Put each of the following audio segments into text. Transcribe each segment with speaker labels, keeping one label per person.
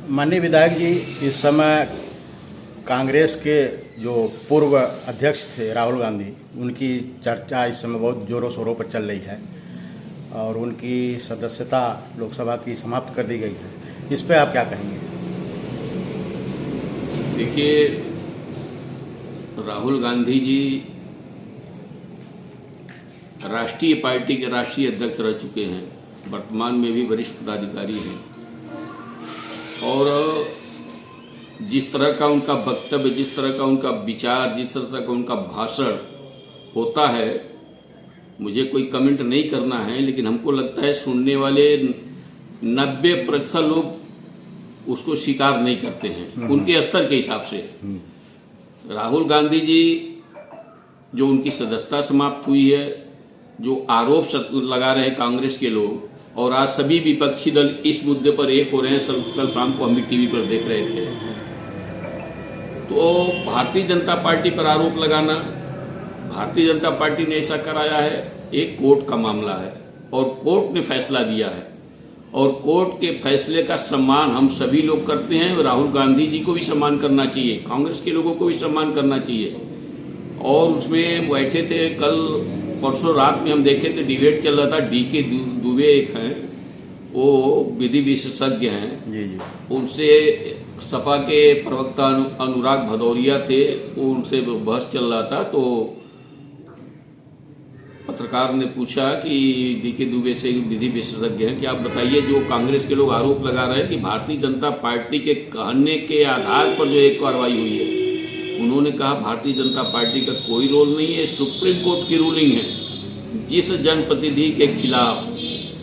Speaker 1: माननीय विधायक जी, इस समय कांग्रेस के जो पूर्व अध्यक्ष थे राहुल गांधी, उनकी चर्चा इस समय बहुत जोरों शोरों पर चल रही है और उनकी सदस्यता लोकसभा की समाप्त कर दी गई है। इस पर आप क्या कहेंगे?
Speaker 2: देखिए, राहुल गांधी जी राष्ट्रीय पार्टी के राष्ट्रीय अध्यक्ष रह चुके हैं, वर्तमान में भी वरिष्ठ पदाधिकारी हैं और जिस तरह का उनका वक्तव्य, जिस तरह का उनका विचार, जिस तरह का उनका भाषण होता है, मुझे कोई कमेंट नहीं करना है, लेकिन हमको लगता है सुनने वाले 90% लोग उसको स्वीकार नहीं करते हैं उनके स्तर के हिसाब से। राहुल गांधी जी जो उनकी सदस्यता समाप्त हुई है, जो आरोप लगा रहे हैं कांग्रेस के लोग, और आज सभी विपक्षी दल इस मुद्दे पर एक हो रहे हैं। कल शाम को हम भी टीवी पर देख रहे थे। तो भारतीय जनता पार्टी पर आरोप लगाना, भारतीय जनता पार्टी ने ऐसा कराया है, एक कोर्ट का मामला है और कोर्ट ने फैसला दिया है और कोर्ट के फैसले का सम्मान हम सभी लोग करते हैं। राहुल गांधी जी को भी सम्मान करना चाहिए, कांग्रेस के लोगों को भी सम्मान करना चाहिए। और उसमें बैठे थे, कल परसों रात में हम देखे थे, डिबेट चल रहा था। डीके दुबे एक हैं, वो विधि विशेषज्ञ हैं
Speaker 1: जी।
Speaker 2: उनसे सपा के प्रवक्ता अनुराग भदौरिया थे, उनसे बहस चल रहा था। तो पत्रकार ने पूछा कि डीके दुबे से विधि विशेषज्ञ हैं कि आप बताइए, जो कांग्रेस के लोग आरोप लगा रहे हैं कि भारतीय जनता पार्टी के कहने के आधार पर जो एक कार्रवाई हुई है, उन्होंने कहा भारतीय जनता पार्टी का कोई रोल नहीं है, सुप्रीम कोर्ट की रूलिंग है। जिस जनप्रतिनिधि के खिलाफ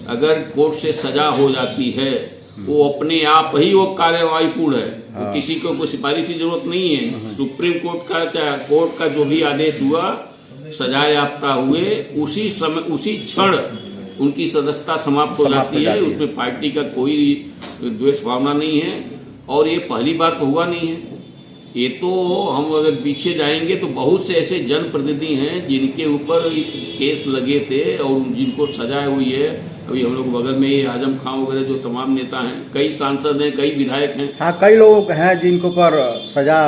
Speaker 2: अगर कोर्ट से सजा हो जाती है, वो अपने आप ही वो कार्यवाही पूर्ण है, तो किसी को कोई सिफारिश की जरूरत नहीं है। सुप्रीम कोर्ट का जो भी आदेश हुआ, सजा याफ्ता हुए, उसी समय उसी क्षण उनकी सदस्यता समाप्त हो जाती है। उसमें पार्टी का कोई द्वेष भावना नहीं है और ये पहली बार तो हुआ नहीं है। ये तो हम अगर पीछे जाएंगे तो बहुत से ऐसे जनप्रतिनिधि हैं जिनके ऊपर इस केस लगे थे और जिनको सजा हुई है। अभी हम लोग बगल में ही आजम खां वगैरह जो तमाम नेता हैं, कई सांसद हैं, कई विधायक हैं।
Speaker 1: हाँ, कई लोग हैं जिनको पर सजा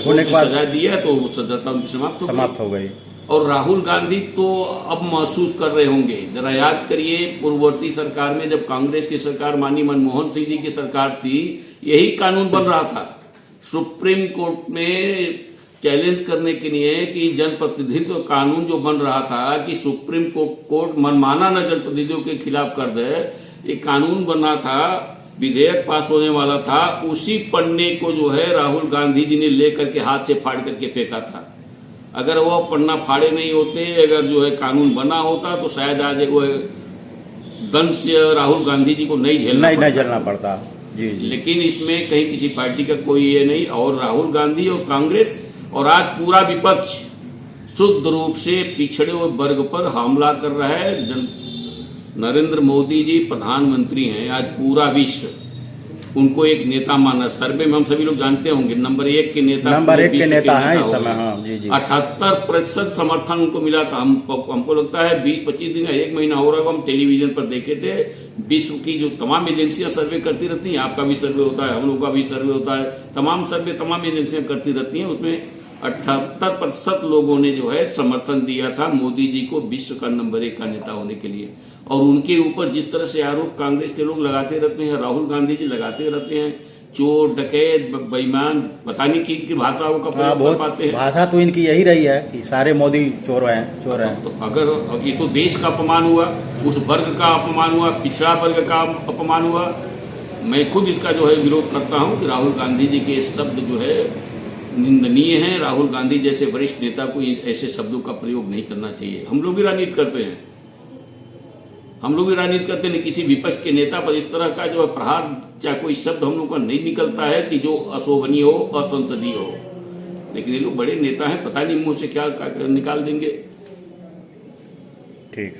Speaker 1: होने के बाद
Speaker 2: सजा दिया तो सजा उनकी समाप्त हो गई। और राहुल गांधी तो अब महसूस कर रहे होंगे। जरा याद करिए, पूर्ववर्ती सरकार में जब कांग्रेस की सरकार, माननीय मनमोहन सिंह जी की सरकार थी, यही कानून बन रहा था। सुप्रीम कोर्ट में चैलेंज करने के लिए कि जनप्रतिनिधित्व कानून जो बन रहा था कि सुप्रीम कोर्ट मनमाना न जनप्रतिनिधियों के खिलाफ कर दे, ये कानून बना था, विधेयक पास होने वाला था। उसी पन्ने को जो है राहुल गांधी जी ने लेकर के हाथ से फाड़ करके फेंका था। अगर वो पन्ना फाड़े नहीं होते, अगर जो है कानून बना होता, तो शायद आज वो दंश राहुल गांधी जी को नहीं झेलना पड़ता।
Speaker 1: जी।
Speaker 2: लेकिन इसमें कहीं किसी पार्टी का कोई ये नहीं, और राहुल गांधी और कांग्रेस और आज पूरा विपक्ष शुद्ध रूप से पिछड़े हुए वर्ग पर हमला कर रहा है। नरेंद्र मोदी जी प्रधानमंत्री हैं, आज पूरा विश्व उनको एक नेता माना। सर्वे में हम सभी लोग जानते होंगे, नंबर 1 के नेता
Speaker 1: हैं इस समय। हाँ, जी।
Speaker 2: 78% समर्थन उनको मिला था। हमको लगता है 20-25 दिन, 1 महीना हो रहा है, हम टेलीविजन पर देखे थे। विश्व की जो तमाम एजेंसियां सर्वे करती रहती हैं, आपका भी सर्वे होता है, हम लोग का भी सर्वे होता है, तमाम सर्वे तमाम एजेंसियां करती रहती हैं। उसमें 78% लोगों ने जो है समर्थन दिया था मोदी जी को विश्व का नंबर 1 का नेता होने के लिए। और उनके ऊपर जिस तरह से आरोप कांग्रेस के लोग लगाते रहते हैं, राहुल गांधी जी लगाते रहते हैं, चोर, डकैत, बेईमान, पता नहीं की भाषाओं का प्रयोग कर पाते हैं।
Speaker 1: भाषा तो इनकी यही रही है कि सारे मोदी चोर हैं।
Speaker 2: तो अगर ये तो देश का अपमान हुआ, उस वर्ग का अपमान हुआ, पिछड़ा वर्ग का अपमान हुआ। मैं खुद इसका जो है विरोध करता हूँ कि राहुल गांधी जी के शब्द जो है निंदनीय हैं। राहुल गांधी जैसे वरिष्ठ नेता को ऐसे शब्दों का प्रयोग नहीं करना चाहिए। हम लोग भी राजनीति करते हैं, किसी विपक्ष के नेता पर इस तरह का जो प्रहार, चाहे कोई शब्द हम लोग का नहीं निकलता है कि जो अशोभनीय हो, असंसदीय हो। लेकिन ये लोग बड़े नेता हैं, पता नहीं मुंह से क्या निकाल देंगे।
Speaker 1: ठीक।